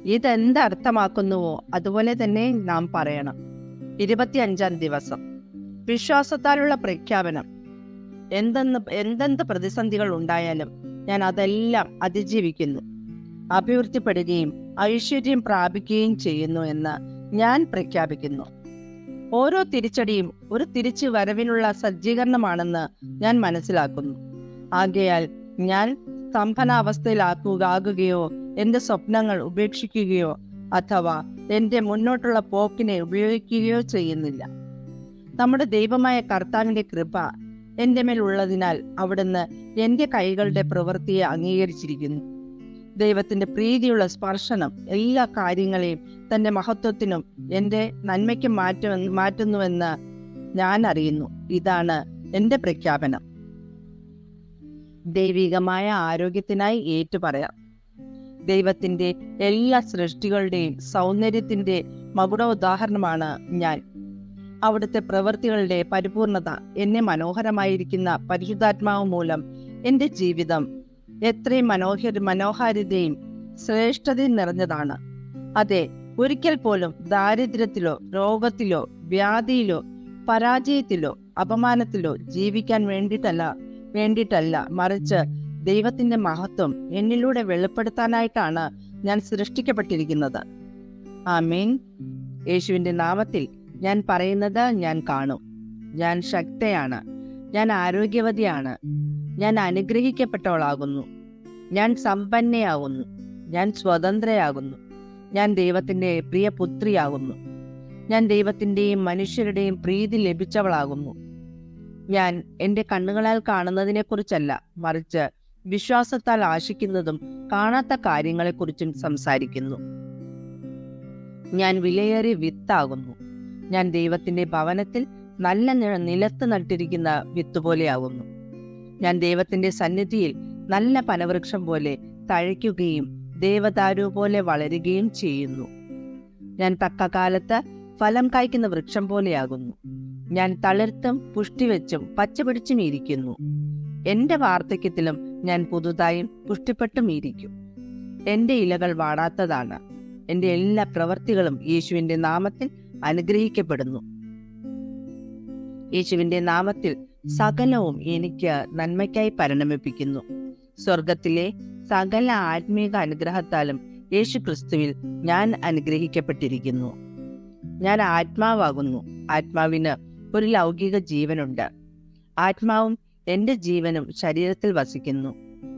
ഇതെന്തർത്ഥമാക്കുന്നുവോ അതുപോലെ തന്നെ നാം പറയണം. 25-ാം ദിവസം വിശ്വാസത്താലുള്ള പ്രഖ്യാപനം. എന്തെന്ത് പ്രതിസന്ധികൾ ഉണ്ടായാലും ഞാൻ അതെല്ലാം അതിജീവിക്കുന്നു, അഭിവൃദ്ധിപ്പെടുകയും ഐശ്വര്യം പ്രാപിക്കുകയും ചെയ്യുന്നു എന്ന് ഞാൻ പ്രഖ്യാപിക്കുന്നു. ഓരോ തിരിച്ചടിയും ഒരു തിരിച്ചു വരവിനുള്ള സജ്ജീകരണമാണെന്ന് ഞാൻ മനസ്സിലാക്കുന്നു. ആകയാൽ ഞാൻ സ്തംഭനാവസ്ഥയിലാകുകയോ എന്റെ സ്വപ്നങ്ങൾ ഉപേക്ഷിക്കുകയോ അഥവാ എന്റെ മുന്നോട്ടുള്ള പോക്കിനെ ഉപയോഗിക്കുകയോ ചെയ്യുന്നില്ല. നമ്മുടെ ദൈവമായ കർത്താവിന്റെ കൃപ എന്റെ മേൽ ഉള്ളതിനാൽ അവിടുന്ന് എന്റെ കൈകളുടെ പ്രവൃത്തിയെ അംഗീകരിച്ചിരിക്കുന്നു. ദൈവത്തിന്റെ പ്രീതിയുള്ള സ്പർശനം എല്ലാ കാര്യങ്ങളെയും തന്റെ മഹത്വത്തിനും എന്റെ നന്മയ്ക്കും മാറ്റുന്നുവെന്ന് ഞാൻ അറിയുന്നു. ഇതാണ് എന്റെ പ്രഖ്യാപനം. ദൈവികമായ ആരോഗ്യത്തിനായി ഏറ്റുപറയാം. ദൈവത്തിന്റെ എല്ലാ സൃഷ്ടികളുടെയും സൗന്ദര്യത്തിന്റെ മകുടോദാഹരണമാണ് ഞാൻ. അവിടുത്തെ പ്രവൃത്തികളുടെ പരിപൂർണത എന്നെ മനോഹരമായിരിക്കുന്ന പരിശുദ്ധാത്മാവ് മൂലം എന്റെ ജീവിതം എത്രയും മനോഹാരിതയും ശ്രേഷ്ഠതയും നിറഞ്ഞതാണ്. അതെ, ഒരിക്കൽ പോലും ദാരിദ്ര്യത്തിലോ രോഗത്തിലോ വ്യാധിയിലോ പരാജയത്തിലോ അപമാനത്തിലോ ജീവിക്കാൻ വേണ്ടിയിട്ടല്ല, മറിച്ച് ദൈവത്തിന്റെ മഹത്വം എന്നിലൂടെ വെളിപ്പെടുത്താനായിട്ടാണ് ഞാൻ സൃഷ്ടിക്കപ്പെട്ടിരിക്കുന്നത്. ആമേൻ. യേശുവിന്റെ നാമത്തിൽ ഞാൻ പറയുന്നത് ഞാൻ കാണും. ഞാൻ ശക്തയാണ്, ഞാൻ ആരോഗ്യവതിയാണ്, ഞാൻ അനുഗ്രഹിക്കപ്പെട്ടവളാകുന്നു, ഞാൻ സമ്പന്നയാകുന്നു, ഞാൻ സ്വതന്ത്രയാകുന്നു, ഞാൻ ദൈവത്തിന്റെ പ്രിയ പുത്രിയാകുന്നു, ഞാൻ ദൈവത്തിന്റെയും മനുഷ്യരുടെയും പ്രീതി ലഭിച്ചവളാകുന്നു. ഞാൻ എന്റെ കണ്ണുകളാൽ കാണുന്നതിനെക്കുറിച്ചല്ല, മറിച്ച് വിശ്വാസത്താൽ ആശിക്കുന്നതും കാണാത്ത കാര്യങ്ങളെക്കുറിച്ചും സംസാരിക്കുന്നു. ഞാൻ വിലയേറിയ വിത്താകുന്നു. ഞാൻ ദൈവത്തിന്റെ ഭവനത്തിൽ നല്ല നിലത്ത് നട്ടിരിക്കുന്ന വിത്ത് പോലെയാകുന്നു. ഞാൻ ദൈവത്തിന്റെ സന്നിധിയിൽ നല്ല പനവൃക്ഷം പോലെ തഴയ്ക്കുകയും ദേവദാരു പോലെ വളരുകയും ചെയ്യുന്നു. ഞാൻ തക്ക കാലത്ത് ഫലം കായ്ക്കുന്ന വൃക്ഷം പോലെയാകുന്നു. ഞാൻ തളിർത്തും പുഷ്ടിവെച്ചും പച്ചപിടിച്ചും ഇരിക്കുന്നു. എന്റെ വാർദ്ധക്യത്തിലും ഞാൻ പുതുതായും പുഷ്ടിപ്പെട്ടും ഇരിക്കും. എന്റെ ഇലകൾ വാടാത്തതാണ്. എന്റെ എല്ലാ പ്രവൃത്തികളും യേശുവിന്റെ നാമത്തിൽ അനുഗ്രഹിക്കപ്പെടുന്നു. യേശുവിന്റെ നാമത്തിൽ സകലവും എനിക്ക് നന്മയ്ക്കായി പരിണമിപ്പിക്കുന്നു. സ്വർഗത്തിലെ സകല ആത്മീക അനുഗ്രഹത്താലും യേശു ക്രിസ്തുവിൽ ഞാൻ അനുഗ്രഹിക്കപ്പെട്ടിരിക്കുന്നു. ഞാൻ ആത്മാവാകുന്നു. ആത്മാവിന് ഒരു ലൗകിക ജീവനുണ്ട്. ആത്മാവും എന്റെ ജീവനും ശരീരത്തിൽ വസിക്കുന്നു.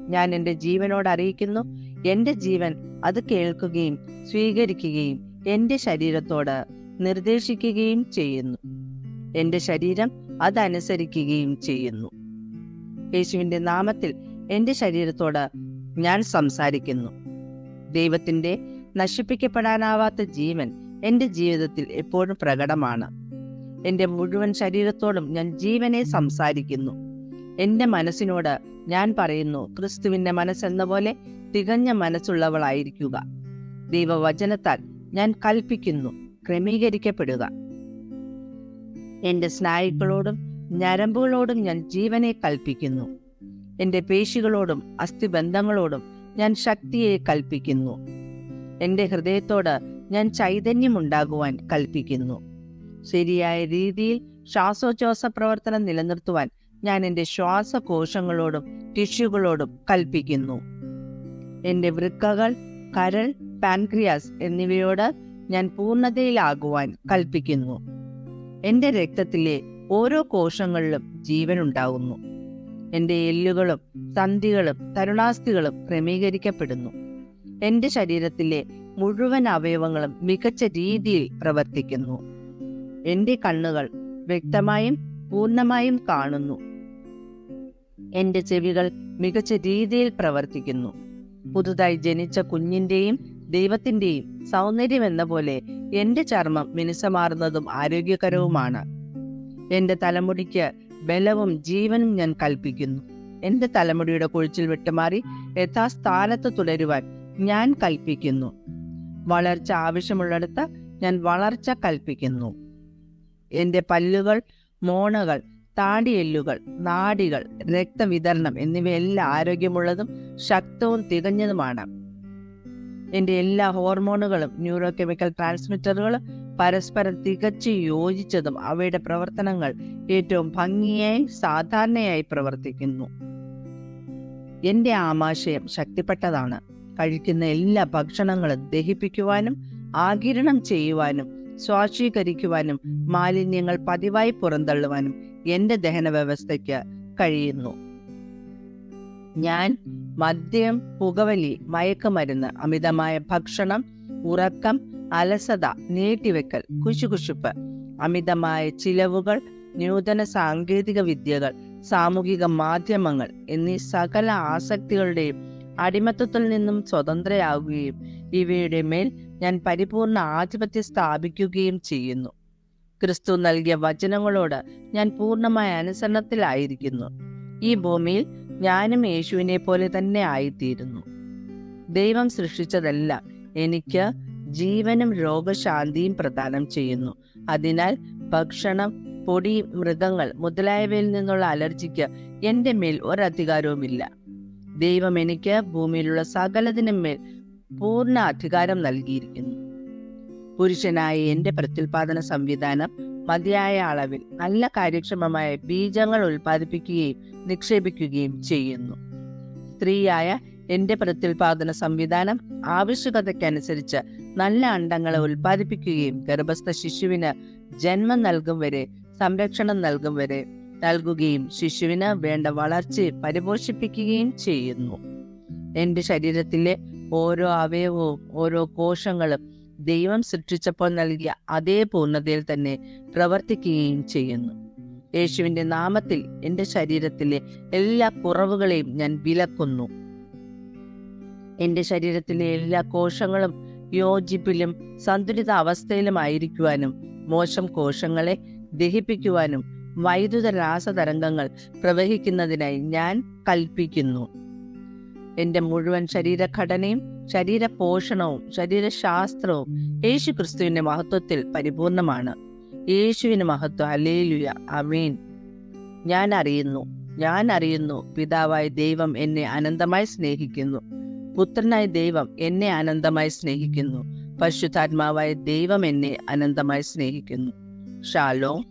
ഞാൻ എന്റെ ജീവനോട് അറിയിക്കുന്നു. എന്റെ ജീവൻ അത് കേൾക്കുകയും സ്വീകരിക്കുകയും എന്റെ ശരീരത്തോട് നിർദ്ദേശിക്കുകയും ചെയ്യുന്നു. എന്റെ ശരീരം അതനുസരിക്കുകയും ചെയ്യുന്നു. യേശുവിന്റെ നാമത്തിൽ എന്റെ ശരീരത്തോട് ഞാൻ സംസാരിക്കുന്നു. ദൈവത്തിന്റെ നശിപ്പിക്കപ്പെടാനാവാത്ത ജീവൻ എന്റെ ജീവിതത്തിൽ എപ്പോഴും പ്രകടമാണ്. എന്റെ മുഴുവൻ ശരീരത്തോടും ഞാൻ ജീവനെ സംസാരിക്കുന്നു. എന്റെ മനസ്സിനോട് ഞാൻ പറയുന്നു, ക്രിസ്തുവിന്റെ മനസ്സെന്ന പോലെ തികഞ്ഞ മനസ്സുള്ളവളായിരിക്കുക. ദൈവവചനത്താൽ ഞാൻ കൽപ്പിക്കുന്നു, ക്രമീകരിക്കപ്പെടുക. എന്റെ സ്നായുക്കളോടും ഞരമ്പുകളോടും ഞാൻ ജീവനെ കൽപ്പിക്കുന്നു. എന്റെ പേശികളോടും അസ്ഥിബന്ധങ്ങളോടും ഞാൻ ശക്തിയെ കൽപ്പിക്കുന്നു. എന്റെ ഹൃദയത്തോട് ഞാൻ ചൈതന്യമുണ്ടാകുവാൻ കൽപ്പിക്കുന്നു. ശരിയായ രീതിയിൽ ശ്വാസോച്ഛ്വാസ പ്രവർത്തനം നിലനിർത്തുവാൻ ഞാൻ എന്റെ ശ്വാസകോശങ്ങളോടും ടിഷ്യൂകളോടും കൽപ്പിക്കുന്നു. എന്റെ വൃക്കകൾ, കരൾ, പാൻക്രിയാസ് എന്നിവയോട് ഞാൻ പൂർണ്ണതയിലാകുവാൻ കൽപ്പിക്കുന്നു. എന്റെ രക്തത്തിലെ ഓരോ കോശങ്ങളിലും ജീവനുണ്ടാകുന്നു. എന്റെ എല്ലുകളും സന്ധികളും തരുണാസ്ഥികളും ക്രമീകരിക്കപ്പെടുന്നു. എന്റെ ശരീരത്തിലെ മുഴുവൻ അവയവങ്ങളും മികച്ച രീതിയിൽ പ്രവർത്തിക്കുന്നു. എന്റെ കണ്ണുകൾ വ്യക്തമായും പൂർണ്ണമായും കാണുന്നു. എന്റെ ചെവികൾ മികച്ച രീതിയിൽ പ്രവർത്തിക്കുന്നു. പുതുതായി ജനിച്ച കുഞ്ഞിന്റെയും ദൈവത്തിന്റെയും സൗന്ദര്യം എന്ന പോലെ എന്റെ ചർമ്മം മിനുസമാർന്നതും ആരോഗ്യകരവുമാണ്. എന്റെ തലമുടിക്ക് ബലവും ജീവനും ഞാൻ കൽപ്പിക്കുന്നു. എന്റെ തലമുടിയുടെ കൊഴിച്ചിൽ വിട്ടുമാറി യഥാസ്ഥാനത്ത് തുടരുവാൻ ഞാൻ കൽപ്പിക്കുന്നു. വളർച്ച ആവശ്യമുള്ളിടത്ത് ഞാൻ വളർച്ച കൽപ്പിക്കുന്നു. എന്റെ പല്ലുകൾ, മോണകൾ, താടിയെല്ലുകൾ, നാഡികൾ, രക്തവിതരണം എന്നിവയെല്ലാം ആരോഗ്യമുള്ളതും ശക്തവും തികഞ്ഞതുമാണ്. എൻ്റെ എല്ലാ ഹോർമോണുകളും ന്യൂറോ കെമിക്കൽ ട്രാൻസ്മിറ്ററുകളും പരസ്പരം തികച്ചു യോജിച്ചതും അവയുടെ പ്രവർത്തനങ്ങൾ ഏറ്റവും ഭംഗിയായി സാധാരണയായി പ്രവർത്തിക്കുന്നു. എൻ്റെ ആമാശയം ശക്തിപ്പെട്ടതാണ്. കഴിക്കുന്ന എല്ലാ ഭക്ഷണങ്ങളും ദഹിപ്പിക്കുവാനും ആഗിരണം ചെയ്യുവാനും സ്വാശീകരിക്കുവാനും മാലിന്യങ്ങൾ പതിവായി പുറന്തള്ളുവാനും എൻ്റെ ദഹന വ്യവസ്ഥയ്ക്ക് കഴിയുന്നു. ഞാൻ മദ്യം, പുകവലി, മയക്കുമരുന്ന്, അമിതമായ ഭക്ഷണം, ഉറക്കം, അലസത, നീട്ടിവെക്കൽ, കുശുകുശുപ്പ്, അമിതമായ ചിലവുകൾ, നൂതന സാങ്കേതിക വിദ്യകൾ, സാമൂഹിക മാധ്യമങ്ങൾ എന്നീ സകല ആസക്തികളുടെയും അടിമത്തത്തിൽ നിന്നും സ്വതന്ത്രയാവുകയും ഇവയുടെ മേൽ ഞാൻ പരിപൂർണ ആധിപത്യം സ്ഥാപിക്കുകയും ചെയ്യുന്നു. ക്രിസ്തു നൽകിയ വചനങ്ങളോട് ഞാൻ പൂർണ്ണമായ അനുസരണത്തിലായിരിക്കുന്നു. ഈ ഭൂമിയിൽ ഞാനും യേശുവിനെ പോലെ തന്നെ ആയിത്തീരുന്നു. ദൈവം സൃഷ്ടിച്ചതെല്ലാം എനിക്ക് ജീവനും രോഗശാന്തിയും പ്രദാനം ചെയ്യുന്നു. അതിനാൽ ഭക്ഷണം, പൊടി, മൃഗങ്ങൾ മുതലായവയിൽ നിന്നുള്ള അലർജിക്ക് എൻ്റെ മേൽ ഒരധികാരവുമില്ല. ദൈവം എനിക്ക് ഭൂമിയിലുള്ള സകലതിനും മേൽ പൂർണ്ണ അധികാരം നൽകിയിരിക്കുന്നു. പുരുഷനായ എൻ്റെ പ്രത്യുൽപാദന സംവിധാനം മതിയായ അളവിൽ നല്ല കാര്യക്ഷമമായ ബീജങ്ങൾ ഉൽപ്പാദിപ്പിക്കുകയും നിക്ഷേപിക്കുകയും ചെയ്യുന്നു. സ്ത്രീയായ എൻ്റെ പ്രത്യുൽപാദന സംവിധാനം ആവശ്യകതയ്ക്കനുസരിച്ച് നല്ല അണ്ടങ്ങളെ ഉൽപ്പാദിപ്പിക്കുകയും ഗർഭസ്ഥ ശിശുവിന് ജന്മം നൽകും വരെ സംരക്ഷണം നൽകുകയും ശിശുവിന് വേണ്ട വളർച്ചയെ പരിപോഷിപ്പിക്കുകയും ചെയ്യുന്നു. എൻ്റെ ശരീരത്തിലെ ഓരോ അവയവവും ഓരോ കോശങ്ങളും ദൈവം സൃഷ്ടിച്ചപ്പോൾ നൽകിയ അതേ പൂർണ്ണതയിൽ തന്നെ പ്രവർത്തിക്കുകയും ചെയ്യുന്നു. യേശുവിന്റെ നാമത്തിൽ എൻ്റെ ശരീരത്തിലെ എല്ലാ കുറവുകളെയും ഞാൻ വിലക്കുന്നു. എൻ്റെ ശരീരത്തിലെ എല്ലാ കോശങ്ങളും യോജിപ്പിലും സന്തുലിത അവസ്ഥയിലുമായിരിക്കുവാനും മോശം കോശങ്ങളെ ദഹിപ്പിക്കുവാനും വൈദ്യുത രാസതരംഗങ്ങൾ പ്രവഹിക്കുന്നതിനായി ഞാൻ കൽപ്പിക്കുന്നു. എൻ്റെ മുഴുവൻ ശരീരഘടനയും ശരീരപോഷണവും ശരീരശാസ്ത്രവും യേശു ക്രിസ്തുവിന്റെ മഹത്വത്തിൽ പരിപൂർണമാണ്. യേശുവിന് മഹത്വം. ഹല്ലേലൂയ, ആമേൻ. ഞാൻ അറിയുന്നു പിതാവായ ദൈവം എന്നെ അനന്തമായി സ്നേഹിക്കുന്നു. പുത്രനായ ദൈവം എന്നെ അനന്തമായി സ്നേഹിക്കുന്നു. പരിശുദ്ധാത്മാവായ ദൈവം എന്നെ അനന്തമായി സ്നേഹിക്കുന്നു. ഷാലോം.